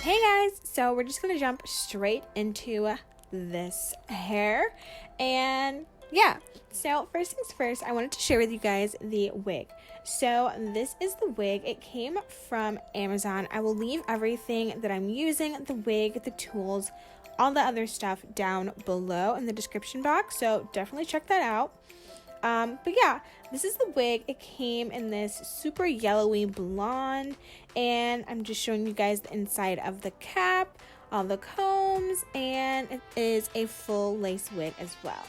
Hey guys, so we're just gonna jump straight into this hair, and yeah, so first things first, I wanted to share with you guys the wig. So this is the wig. It came from Amazon. I will leave everything that I'm using, the wig, the tools, all the other stuff down below in the description box, so definitely check that out. But yeah, this is the wig. It came in this super yellowy blonde, and I'm just showing you guys the inside of the cap, all the combs, and it is a full lace wig as well.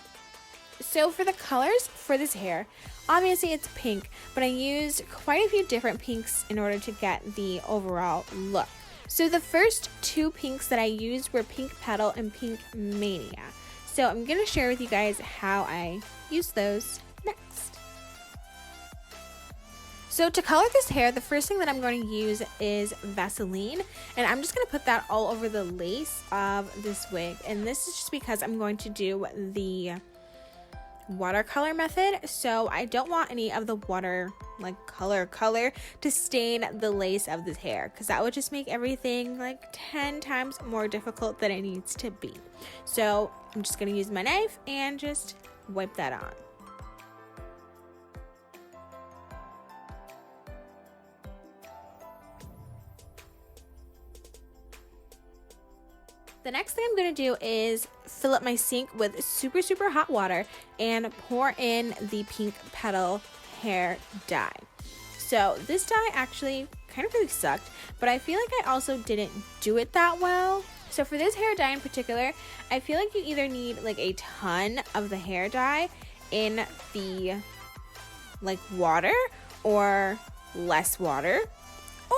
So for the colors for this hair, obviously it's pink, but I used quite a few different pinks in order to get the overall look. So the first two pinks that I used were Pink Petal and Pink Mania. So I'm going to share with you guys how I use those next. So to color this hair, the first thing that I'm going to use is Vaseline, and I'm just going to put that all over the lace of this wig. And this is just because I'm going to do the watercolor method, so I don't want any of the water like color to stain the lace of this hair, because that would just make everything like 10 times more difficult than it needs to be. So I'm just going to use my knife and just wipe that on. The next thing I'm going to do is fill up my sink with super hot water and pour in the Pink Petal hair dye. So this dye actually kind of really sucked, but I feel like I also didn't do it that well. So for this hair dye in particular, I feel like you either need like a ton of the hair dye in the like water or less water.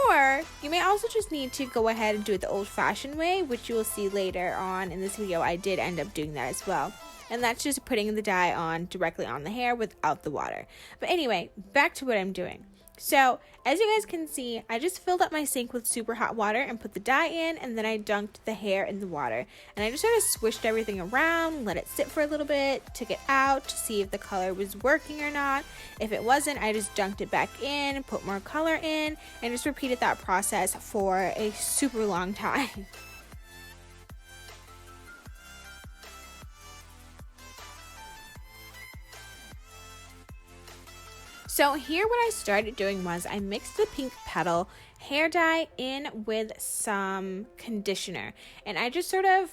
Or you may also just need to go ahead and do it the old-fashioned way, which you will see later on in this video. I did end up doing that as well. And that's just putting the dye on directly on the hair without the water. But anyway, back to what I'm doing. So as you guys can see, I just filled up my sink with super hot water and put the dye in, and then I dunked the hair in the water. And I just sort of swished everything around, let it sit for a little bit, took it out to see if the color was working or not. If it wasn't, I just dunked it back in, put more color in, and just repeated that process for a super long time. So here what I started doing was I mixed the Pink Petal hair dye in with some conditioner, and I just sort of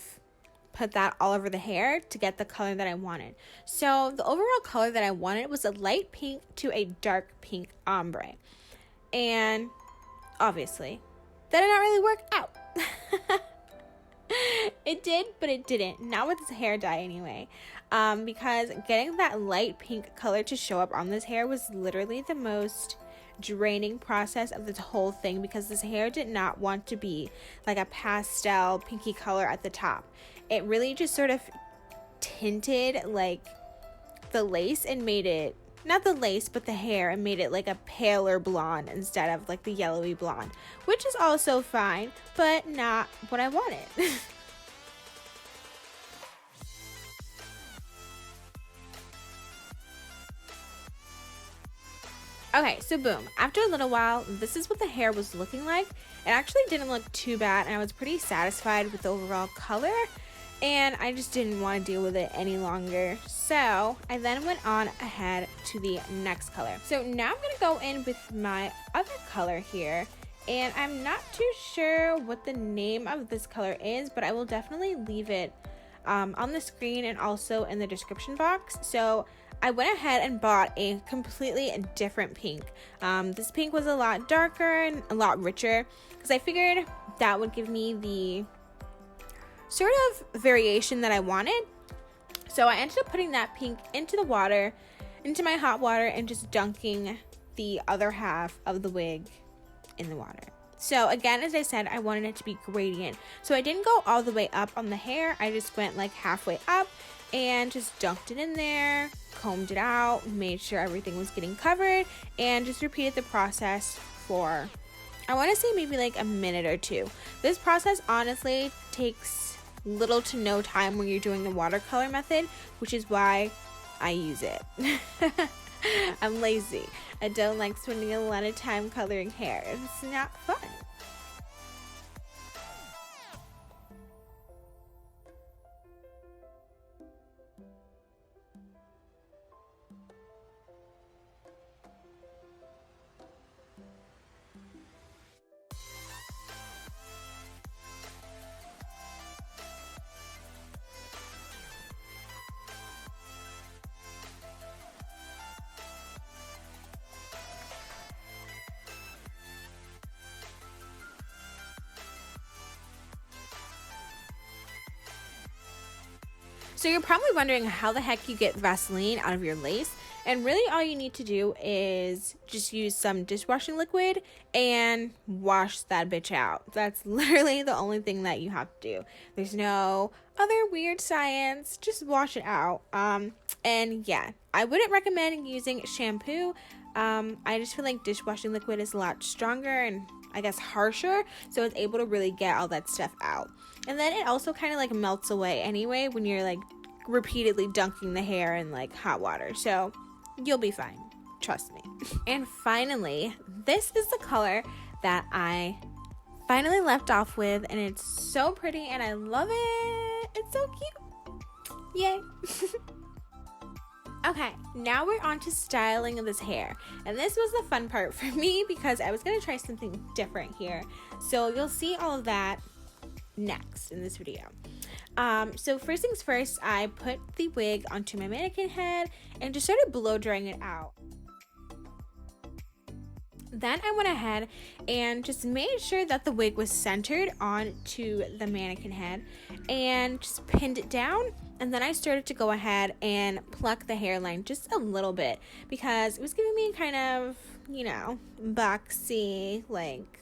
put that all over the hair to get the color that I wanted. So the overall color that I wanted was a light pink to a dark pink ombre, and obviously that did not really work out. It did, but it didn't. Not with this hair dye anyway. Because getting that light pink color to show up on this hair was literally the most draining process of this whole thing, because this hair did not want to be like a pastel pinky color at the top. It really just sort of tinted like the lace and made it, not the lace, but the hair, and made it like a paler blonde instead of like the yellowy blonde, which is also fine, but not what I wanted. Okay, so boom, after a little while, this is what the hair was looking like. It actually didn't look too bad, and I was pretty satisfied with the overall color, and I just didn't want to deal with it any longer. So I then went on ahead to the next color. So now I'm going to go in with my other color here, and I'm not too sure what the name of this color is, but I will definitely leave it on the screen and also in the description box. So I went ahead and bought a completely different pink. This pink was a lot darker and a lot richer, because I figured that would give me the sort of variation that I wanted. So I ended up putting that pink into the water, into my hot water, and just dunking the other half of the wig in the water. So again, as I said, I wanted it to be gradient. So I didn't go all the way up on the hair. I just went like halfway up and just dunked it in there, combed it out, made sure everything was getting covered, and just repeated the process for, I want to say maybe like a minute or two. This process honestly takes little to no time when you're doing the watercolor method, which is why I use it. I'm lazy. I don't like spending a lot of time coloring hair. It's not fun. So you're probably wondering how the heck you get Vaseline out of your lace, and really all you need to do is just use some dishwashing liquid and wash that bitch out. That's literally the only thing that you have to do. There's no other weird science, just wash it out. And yeah, I wouldn't recommend using shampoo. I just feel like dishwashing liquid is a lot stronger and I guess harsher, so it's able to really get all that stuff out. And then it also kind of like melts away anyway when you're like repeatedly dunking the hair in like hot water, so you'll be fine, trust me. And finally, this is the color that I finally left off with, and it's so pretty and I love it. It's so cute. Yay. Okay, now we're on to styling of this hair, and this was the fun part for me because I was going to try something different here, so you'll see all of that next in this video. So first things first, I put the wig onto my mannequin head and just started blow drying it out. Then I went ahead and just made sure that the wig was centered onto the mannequin head and just pinned it down. And then I started to go ahead and pluck the hairline just a little bit because it was giving me kind of, you know, boxy, like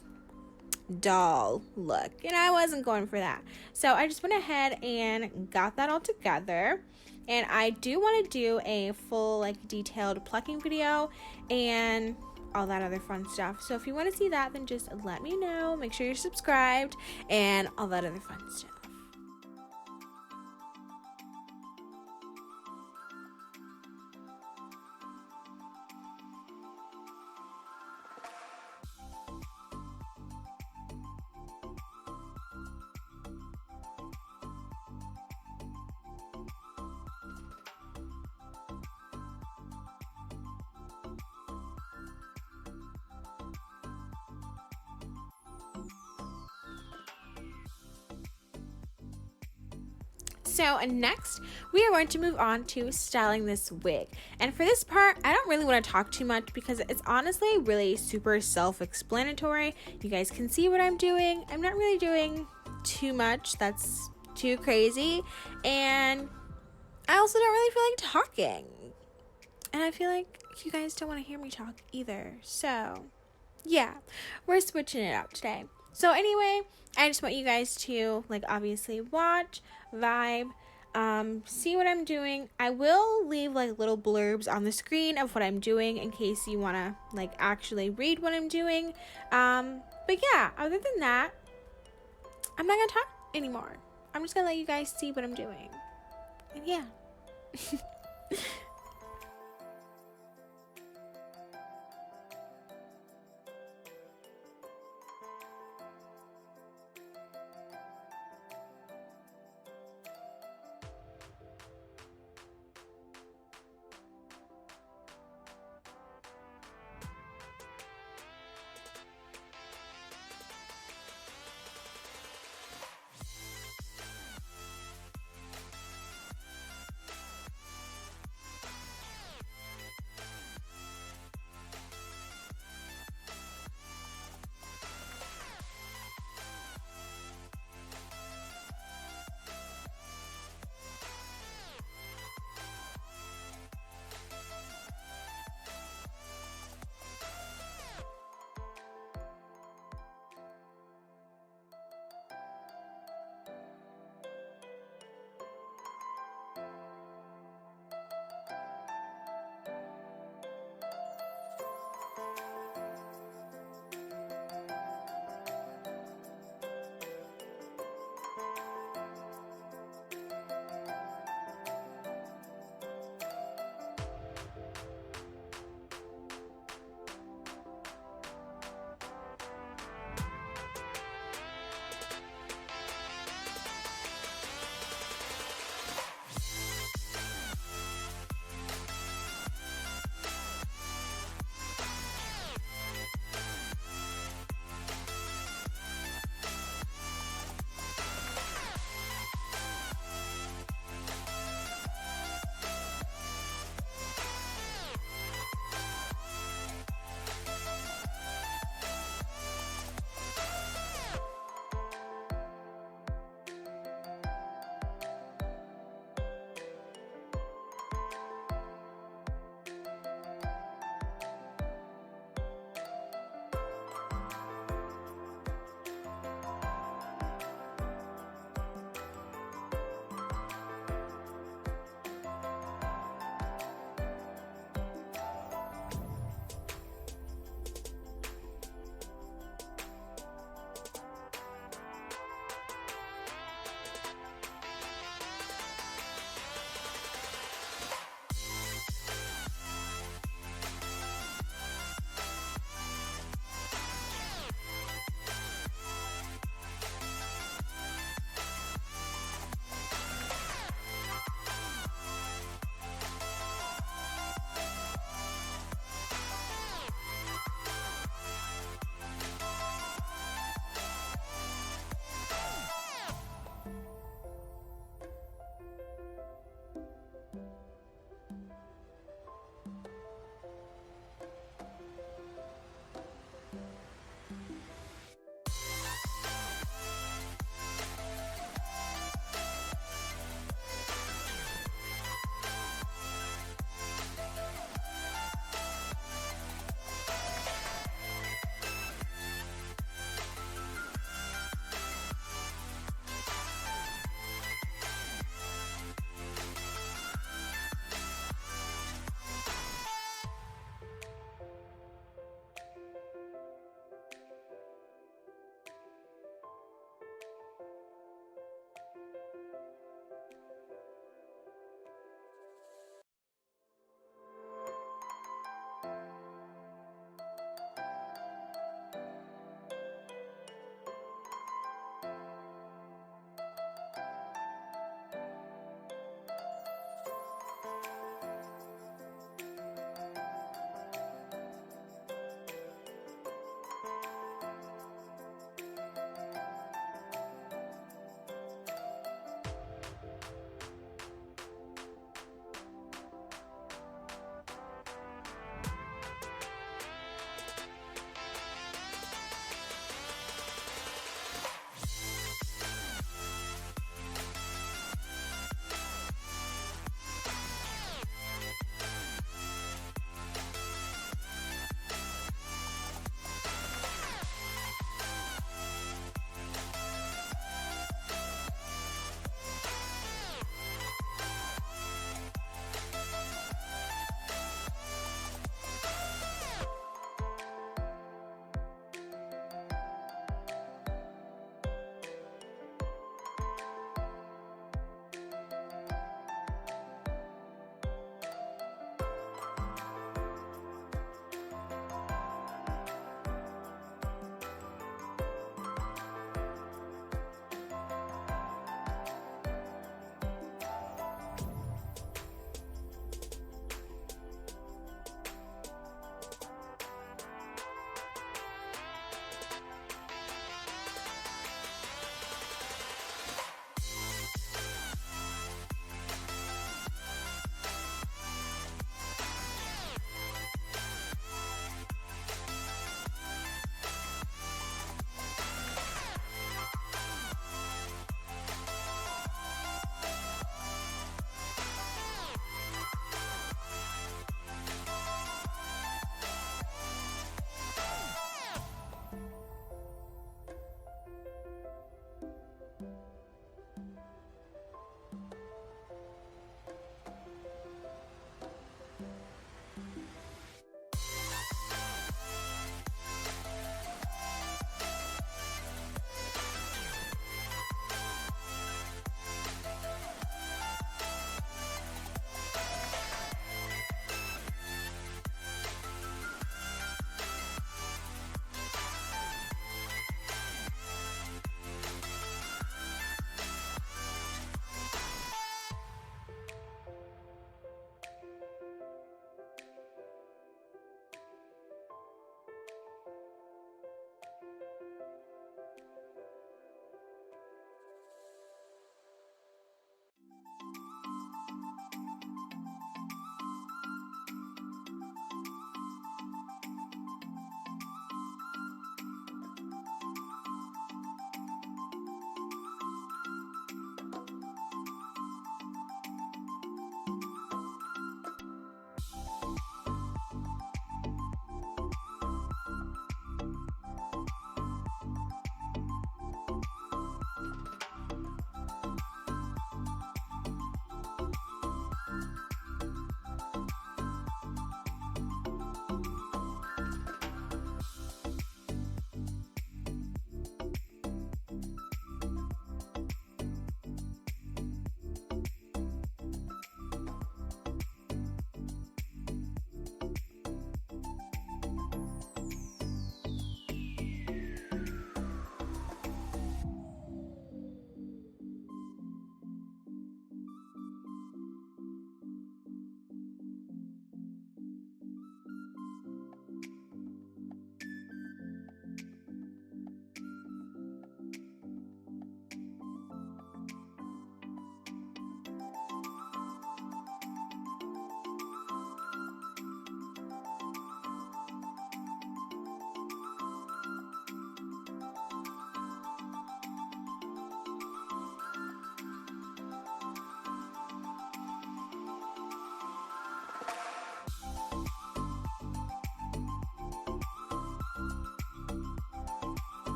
doll look, and I wasn't going for that. So I just went ahead and got that all together. And I do want to do a full like detailed plucking video and all that other fun stuff. So if you want to see that, then just let me know. Make sure you're subscribed and all that other fun stuff. So next, we are going to move on to styling this wig. And for this part, I don't really want to talk too much because it's honestly really super self-explanatory. You guys can see what I'm doing. I'm not really doing too much that's too crazy. And I also don't really feel like talking. And I feel like you guys don't want to hear me talk either. So yeah, we're switching it up today. So anyway, I just want you guys to like obviously watch, vibe, see what I'm doing. I will leave like little blurbs on the screen of what I'm doing in case you want to like actually read what I'm doing. But yeah, other than that, I'm not gonna talk anymore. I'm just gonna let you guys see what I'm doing. And yeah.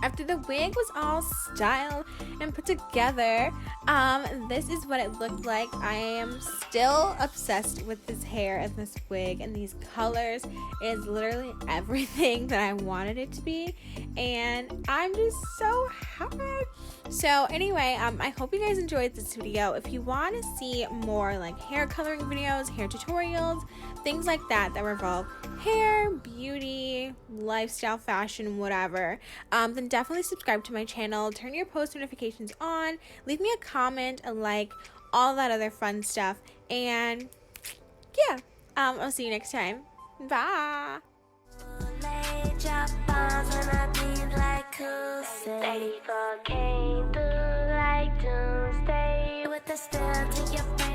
after the wig was all styled and put together, this is what it looked like. I am still obsessed with this hair and this wig and these colors. It is literally everything that I wanted it to be, and I'm just so happy. So anyway, I hope you guys enjoyed this video. If you want to see more like hair coloring videos, hair tutorials, things like that revolve hair, beauty, lifestyle, fashion, whatever, then definitely subscribe to my channel, turn your post notifications on, leave me a comment, a like, all that other fun stuff, and yeah, I'll see you next time. Bye. Came through like doomsday with the stare to your face.